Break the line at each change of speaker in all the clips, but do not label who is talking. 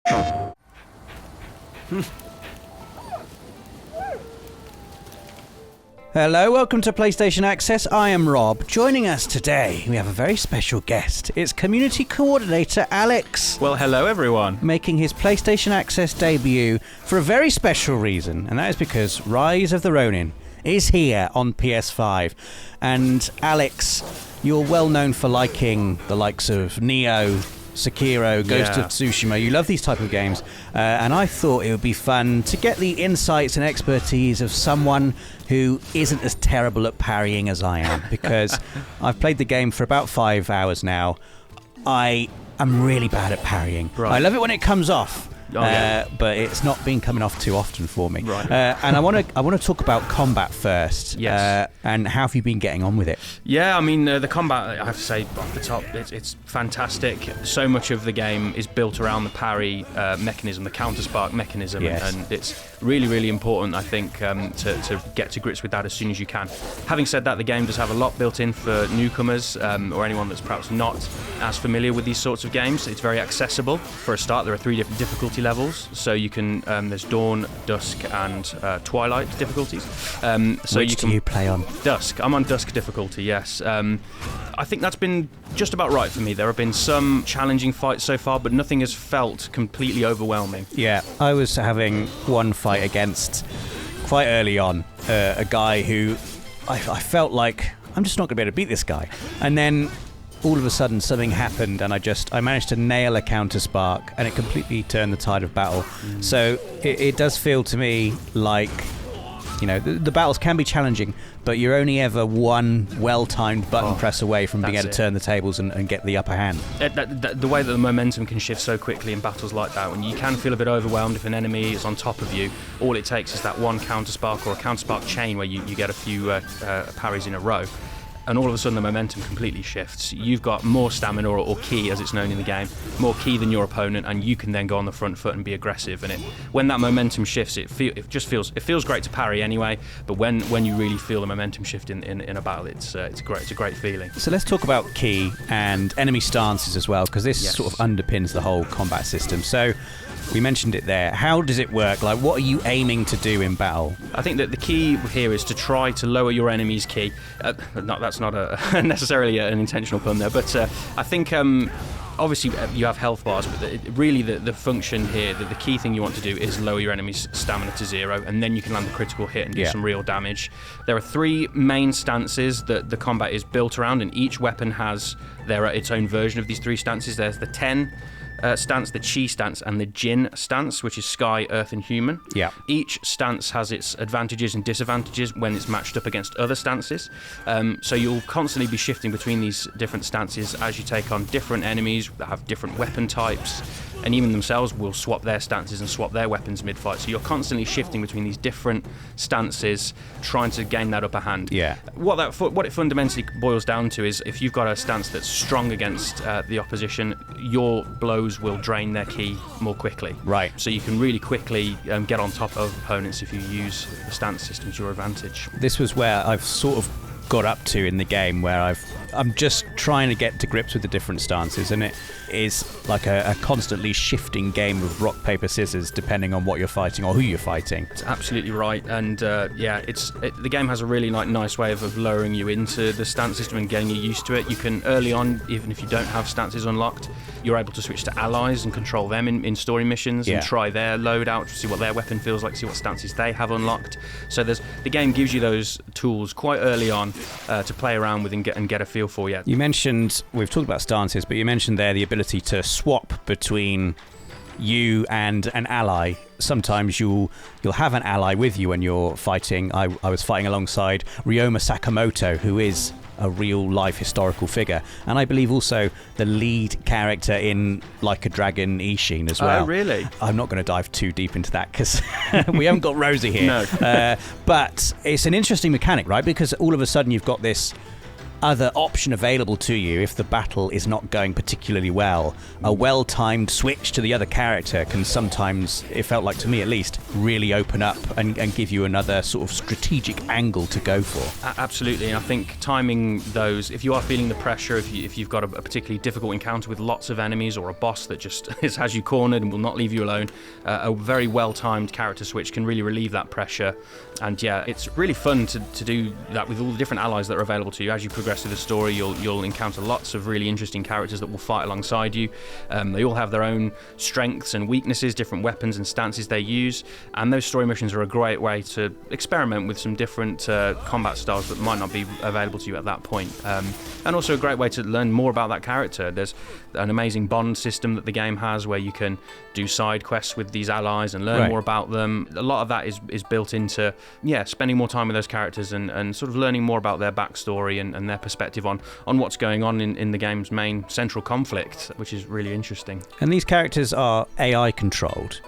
Hello, welcome to PlayStation Access. I am Rob. Joining us today, we have a very special guest. It's Community Coordinator Alex.
Well, hello everyone.
Making his PlayStation Access debut for a very special reason, and that is because Rise of the Ronin is here on PS5. And Alex, you're well known for liking the likes of Nioh, Sekiro, Ghost of Tsushima. You love these type of games, and I thought it would be fun to get the insights and expertise of someone who isn't as terrible at parrying as I am, because I've played the game for about 5 hours now. I am really bad at parrying.
Right.
I love it when it comes off.
Yeah.
But it's not been coming off too often for me.
Right.
And I want to talk about combat first.
Yes.
And how have you been getting on with it?
Yeah, I mean, the combat, I have to say, off the top, it's fantastic. So much of the game is built around the parry mechanism, the counter-spark mechanism,
Yes.
and it's really, really important, I think, to get to grips with that as soon as you can. Having said that, the game does have a lot built in for newcomers or anyone that's perhaps not as familiar with these sorts of games. It's very accessible. For a start, there are 3 different difficulty levels, so you can there's Dawn, Dusk, and Twilight difficulties. So
Which do you play on?
Dusk. I'm on Dusk difficulty, yes. I think that's been just about right for me. There have been some challenging fights so far, but nothing has felt completely overwhelming.
Yeah, I was having one fight against, quite early on, a guy who I felt like, I'm just not going to be able to beat this guy. And then all of a sudden something happened, and I managed to nail a counter spark, and it completely turned the tide of battle. So it does feel to me like, you know, the battles can be challenging, but you're only ever one well-timed button press away from being able to turn the tables and get the upper hand.
The way that the momentum can shift so quickly in battles like that, when you can feel a bit overwhelmed if an enemy is on top of you, all it takes is that one counter spark or a counter spark chain where you get a few parries in a row, and all of a sudden the momentum completely shifts. You've got more stamina, or ki as it's known in the game, more ki than your opponent, and you can then go on the front foot and be aggressive. And when that momentum shifts, it feels great to parry anyway, but when you really feel the momentum shift in a battle, it's a great feeling.
So let's talk about ki and enemy stances as well, because this sort of underpins the whole combat system. So we mentioned it there. How does it work? Like, what are you aiming to do in battle?
I think that the key here is to try to lower your enemy's ki. That's not necessarily an intentional pun there, but I think obviously you have health bars, but really the function here, the key thing you want to do is lower your enemy's stamina to 0, and then you can land a critical hit and do some real damage. There are 3 main stances that the combat is built around, and each weapon has its own version of these 3 stances. There's the Ten stance, the Chi stance, and the Jin stance, which is Sky, Earth, and Human.
Yeah.
Each stance has its advantages and disadvantages when it's matched up against other stances. So you'll constantly be shifting between these different stances as you take on different enemies that have different weapon types, and even themselves will swap their stances and swap their weapons mid-fight. So you're constantly shifting between these different stances, trying to gain that upper hand.
Yeah.
What it fundamentally boils down to is, if you've got a stance that's strong against the opposition, your blows will drain their ki more quickly.
Right.
So you can really quickly get on top of opponents if you use the stance system to your advantage.
This was where I've sort of got up to in the game, where I'm just trying to get to grips with the different stances, and it is like a constantly shifting game of rock, paper, scissors, depending on what you're fighting or who you're fighting.
It's absolutely right, and the game has a really nice way of lowering you into the stance system and getting you used to it. You can, early on, even if you don't have stances unlocked, you're able to switch to allies and control them in story missions and try their loadout, see what their weapon feels like, see what stances they have unlocked. So the game gives you those tools quite early on to play around with and get a feel for. You
mentioned, we've talked about stances, but you mentioned there the ability to swap between you and an ally. Sometimes you'll have an ally with you when you're fighting. I was fighting alongside Ryoma Sakamoto, who is a real-life historical figure, and I believe also the lead character in Like a Dragon Ishin as well.
Oh, really?
I'm not going to dive too deep into that because we haven't got Rosie here.
No.
But it's an interesting mechanic, right? Because all of a sudden you've got this other option available to you if the battle is not going particularly well. A well-timed switch to the other character can sometimes, it felt like to me at least, really open up and give you another sort of strategic angle to go for.
Absolutely, and I think timing those, if you are feeling the pressure, if you've got a particularly difficult encounter with lots of enemies or a boss that just has you cornered and will not leave you alone, a very well-timed character switch can really relieve that pressure. And yeah, it's really fun to do that with all the different allies that are available to you. As you progress through the story, you'll encounter lots of really interesting characters that will fight alongside you. They all have their own strengths and weaknesses, different weapons and stances they use, and those story missions are a great way to experiment with some different combat styles that might not be available to you at that point. And also a great way to learn more about that character. There's an amazing bond system that the game has where you can do side quests with these allies and learn more about them. A lot of that is built into spending more time with those characters and sort of learning more about their backstory and their perspective on what's going on in the game's main central conflict, which is really interesting.
And these characters are AI controlled,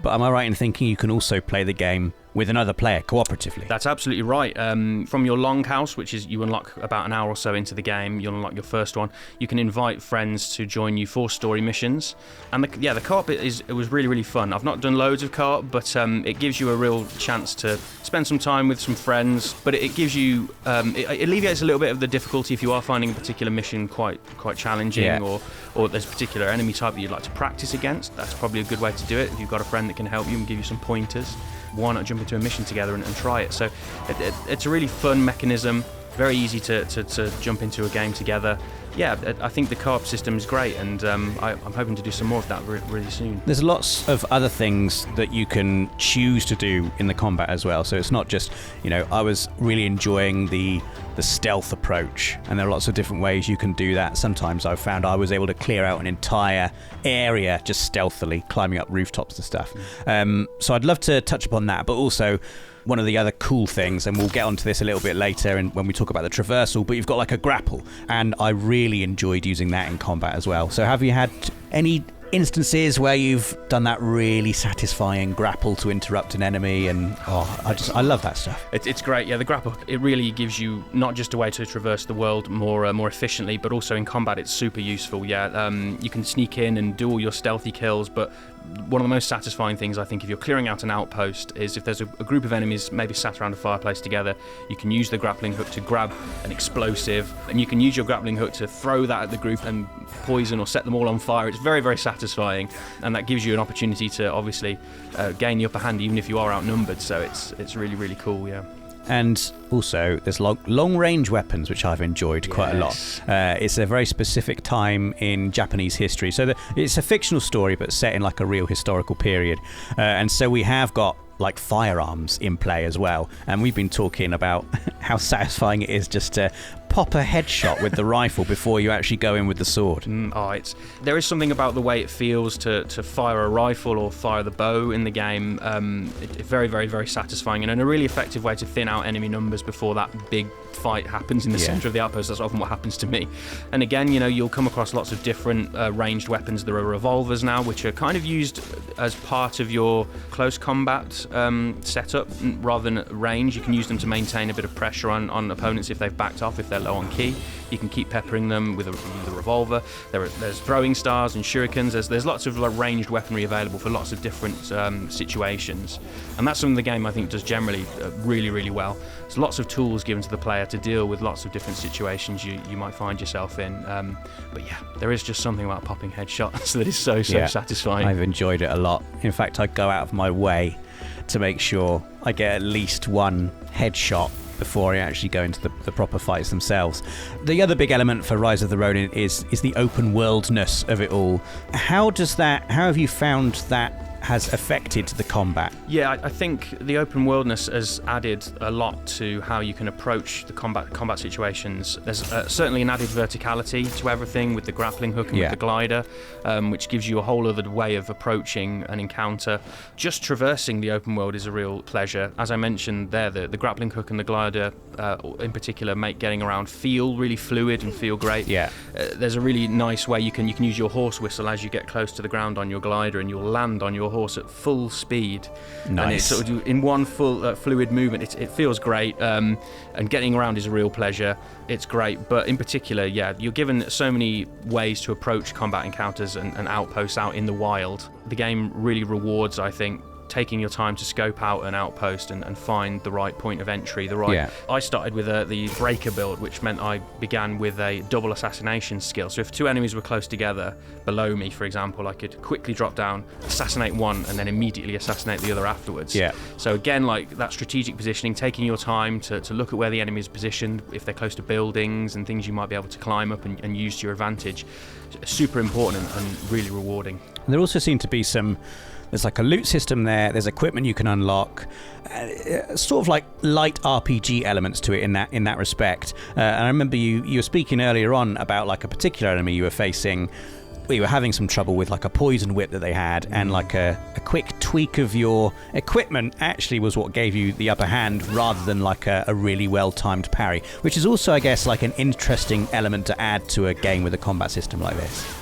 but am I right in thinking you can also play the game with another player cooperatively?
That's absolutely right. From your longhouse, which is you unlock about an hour or so into the game, you'll unlock your first one. You can invite friends to join you for story missions, and the co-op it was really, really fun. I've not done loads of co-op, but it gives you a real chance to spend some time with some friends. But it gives you it alleviates a little bit of the difficulty if you are finding a particular mission quite challenging, or there's a particular enemy type that you'd like to practice against. That's probably a good way to do it. If you've got a friend that can help you and give you some pointers, why not jump into a mission together and try it? So it's a really fun mechanism, very easy to jump into a game together. Yeah, I think the co-op system is great, and I'm hoping to do some more of that really soon.
There's lots of other things that you can choose to do in the combat as well, so it's not just, I was really enjoying the stealth approach, and there are lots of different ways you can do that. Sometimes I've found I was able to clear out an entire area just stealthily, climbing up rooftops and stuff. So I'd love to touch upon that, but also one of the other cool things, and we'll get onto this a little bit later and when we talk about the traversal, but you've got like a grapple, and I really enjoyed using that in combat as well. So have you had any instances where you've done that really satisfying grapple to interrupt an enemy? And I love that stuff.
It's great. Yeah, the grapple, it really gives you not just a way to traverse the world more efficiently, but also in combat it's super useful. You can sneak in and do all your stealthy kills, but one of the most satisfying things, I think, if you're clearing out an outpost, is if there's a group of enemies maybe sat around a fireplace together, you can use the grappling hook to grab an explosive, and you can use your grappling hook to throw that at the group and poison or set them all on fire. It's very, very satisfying, and that gives you an opportunity to obviously gain the upper hand even if you are outnumbered. So it's really, really cool. Yeah.
And also, there's long-range weapons, which I've enjoyed quite a lot. It's a very specific time in Japanese history. So it's a fictional story, but set in like a real historical period. And so we have got like firearms in play as well. And we've been talking about how satisfying it is just to pop a headshot with the rifle before you actually go in with the sword.
There is something about the way it feels to fire a rifle or fire the bow in the game. It's very, very, very satisfying, and a really effective way to thin out enemy numbers before that big fight happens in the center of the outpost. That's often what happens to me. And again, you'll come across lots of different ranged weapons. There are revolvers now, which are kind of used as part of your close combat setup rather than range. You can use them to maintain a bit of pressure on opponents if they've backed off, if they're low on ki. You can keep peppering them with a revolver. There's throwing stars and shurikens. There's lots of ranged weaponry available for lots of different situations, and that's something the game I think does generally really, really well. There's lots of tools given to the player to deal with lots of different situations you might find yourself in. But yeah, there is just something about popping headshots that is so satisfying.
I've enjoyed it a lot. In fact, I go out of my way to make sure I get at least one headshot before I actually go into the proper fights themselves. The other big element for Rise of the Ronin is the open worldness of it all. How have you found that has affected the combat?
Yeah, I think the open worldness has added a lot to how you can approach the combat situations. There's certainly an added verticality to everything with the grappling hook and with the glider, which gives you a whole other way of approaching an encounter. Just traversing the open world is a real pleasure. As I mentioned there, the grappling hook and the glider in particular make getting around feel really fluid and feel great. There's a really nice way you can use your horse whistle as you get close to the ground on your glider, and you'll land on your horse at full speed.
Nice.
And it's sort of in one full fluid movement. It feels great, and getting around is a real pleasure. It's great, but in particular, yeah, you're given so many ways to approach combat encounters and outposts out in the wild. The game really rewards, I think, taking your time to scope out an outpost and find the right point of entry. I started with the breaker build, which meant I began with a double assassination skill. So if two enemies were close together below me, for example, I could quickly drop down, assassinate one, and then immediately assassinate the other afterwards.
Yeah.
So again, like that strategic positioning, taking your time to look at where the enemy is positioned, if they're close to buildings and things you might be able to climb up and use to your advantage. Super important and really rewarding.
And there also seem to be there's like a loot system there, there's equipment you can unlock, sort of like light RPG elements to it in that respect. And I remember you were speaking earlier on about like a particular enemy you were facing, where you were having some trouble with like a poison whip that they had, and like a quick tweak of your equipment actually was what gave you the upper hand rather than like a really well-timed parry, which is also, I guess, like an interesting element to add to a game with a combat system like this.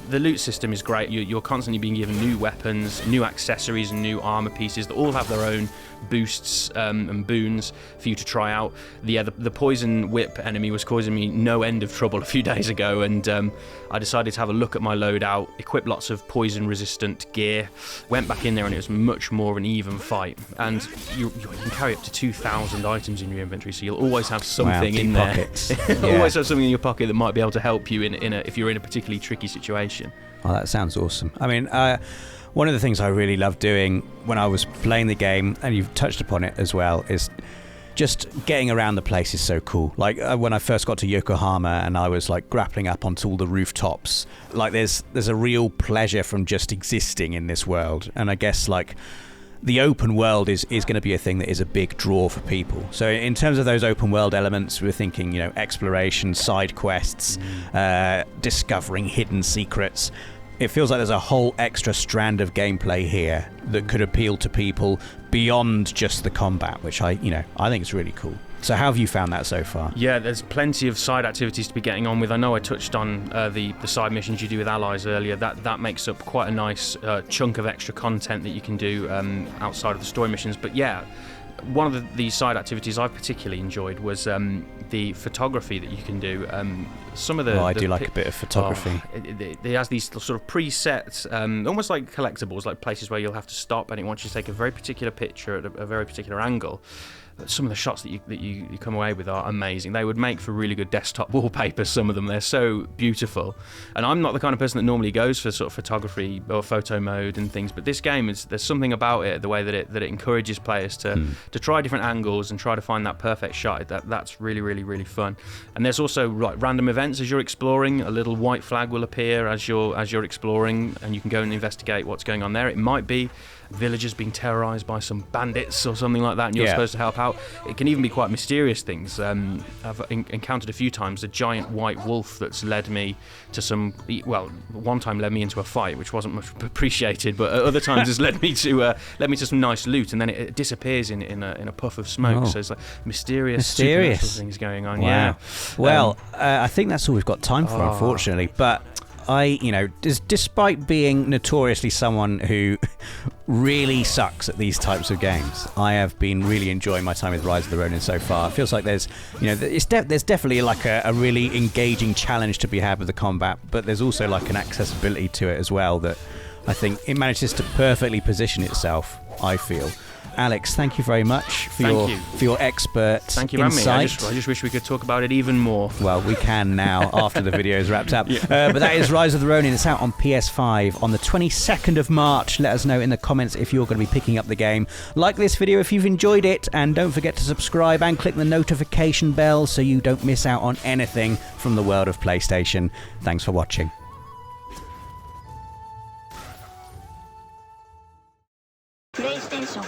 The loot system is great. You're constantly being given new weapons, new accessories and new armor pieces that all have their own boosts and boons for you to try out. The poison whip enemy was causing me no end of trouble a few days ago, and I decided to have a look at my loadout, equip lots of poison resistant gear, went back in there, and it was much more of an even fight. And you can carry up to 2,000 items in your inventory, so you'll always have something in there.
Pockets.
Always have something in your pocket that might be able to help you if you're in a particularly tricky situation.
Oh, that sounds awesome. I mean, one of the things I really loved doing when I was playing the game, and you've touched upon it as well, is just getting around the place is so cool. Like when I first got to Yokohama and I was like grappling up onto all the rooftops, like there's a real pleasure from just existing in this world. And I guess like the open world is going to be a thing that is a big draw for people. So in terms of those open world elements, we're thinking, exploration, side quests, discovering hidden secrets. It feels like there's a whole extra strand of gameplay here that could appeal to people beyond just the combat, which I think is really cool. So how have you found that so far? Yeah,
there's plenty of side activities to be getting on with. I know I touched on the side missions you do with allies earlier. That makes up quite a nice chunk of extra content that you can do outside of the story missions. But yeah, one of the side activities I particularly enjoyed was the photography that you can do. Some of
I do like a bit of photography.
It has these sort of presets, almost like collectibles, like places where you'll have to stop and it wants you to take a very particular picture at a very particular angle. Some of the shots that you come away with are amazing. They would make for really good desktop wallpapers, some of them. They're so beautiful. And I'm not the kind of person that normally goes for sort of photography or photo mode and things, but this game, there's something about it, the way that it encourages players to try different angles and try to find that perfect shot. That's really, really, really fun. And there's also like random events as you're exploring. A little white flag will appear as you're exploring, and you can go and investigate what's going on there. It might be villagers being terrorized by some bandits or something like that, and you're supposed to help out. It can even be quite mysterious things. I've encountered a few times a giant white wolf that's led me to one time led me into a fight, which wasn't much appreciated, but other times has led me to some nice loot, and then it disappears in a puff of smoke. So it's like mysterious supernatural things going on.
Wow.
Yeah.
Well, I think that's all we've got time for, unfortunately. But despite being notoriously someone who really sucks at these types of games, I have been really enjoying my time with Rise of the Ronin so far. It feels like there's definitely like a really engaging challenge to be had with the combat, but there's also like an accessibility to it as well that I think it manages to perfectly position itself, I feel. Alex, thank you very much for your expert
Thank you,
insight.
I just wish we could talk about it even more.
Well, we can now after the video is wrapped up. But that is Rise of the Ronin. It's out on PS5 on the 22nd of March. Let us know in the comments if you're going to be picking up the game. Like this video if you've enjoyed it, and don't forget to subscribe and click the notification bell so you don't miss out on anything from the world of PlayStation. Thanks for watching.
PlayStation